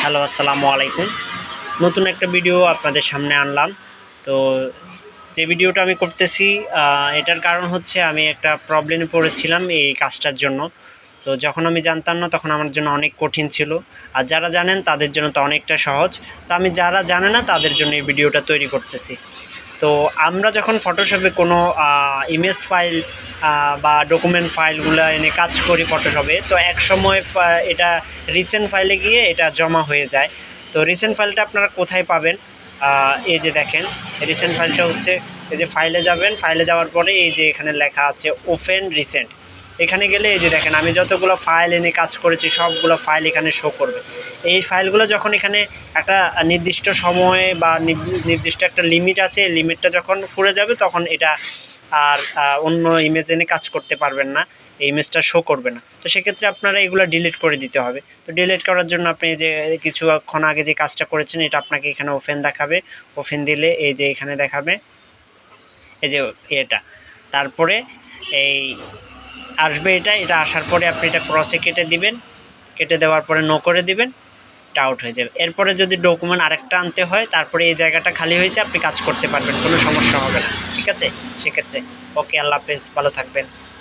Hello, আসসালামু আলাইকুম। নতুন একটা ভিডিও আপনাদের সামনে আনলাম। তো যে ভিডিওটা আমি করতেছি এটার কারণ হচ্ছে আমি একটা প্রবলেমে পড়েছিলাম এই কাজটার জন্য। তো যখন আমি জানতাম না তখন আমার জন্য অনেক কঠিন ছিল। আর যারা জানেন তাদের জন্য তো অনেকটা সহজ। তো আমি যারা জানে না তাদের জন্য এই ভিডিওটা তৈরি করতেছি। তো আমরা যখন ফটোশপে কোনো ইমেজ ফাইল বা ডকুমেন্ট ফাইলগুলো এনে কাজ করি ফটোশপে, তো একসময় এটা রিসেন্ট ফাইলে গিয়ে এটা জমা হয়ে যায়। তো রিসেন্ট ফাইলটা আপনারা কোথায় পাবেন? এই যে দেখেন, রিসেন্ট ফাইলটা হচ্ছে এই যে ফাইলে যাবেন, ফাইলে যাওয়ার পরে এই যে এখানে লেখা আছে ওপেন রিসেন্ট। এখানে গেলে এই যে দেখেন আমি যতগুলো ফাইল এনে কাজ করেছি সবগুলো ফাইল এখানে শো করবে। এই ফাইলগুলো যখন এখানে একটা নির্দিষ্ট সময়ে বা নির্দিষ্ট একটা লিমিট আছে, এই লিমিটটা যখন পুড়ে যাবে তখন এটা আর অন্য ইমেজ এনে কাজ করতে পারবেন না, এই ইমেজটা শো করবে না। তো সেক্ষেত্রে আপনারা এগুলো ডিলিট করে দিতে হবে। তো ডিলিট করার জন্য আপনি যে কিছুক্ষণ আগে যে কাজটা করেছেন এটা আপনাকে এখানে ওপেন দেখাবে। ওপেন দিলে এই যে এখানে দেখাবে এই যে এটা, তারপরে এই আসবে এটা আসার পরে আপনি এটা ক্রসে কেটে দিবেন। কেটে দেওয়ার পরে নো করে দিবেন, এটা আউট হয়ে যাবে। এরপরে যদি ডকুমেন্ট আরেকটা আনতে হয় তারপরে এই জায়গাটা খালি হয়েছে আপনি কাজ করতে পারবেন, কোনো সমস্যা হবে না। ঠিক আছে? সেক্ষেত্রে ওকে, আল্লাহ হাফেজ, ভালো থাকবেন।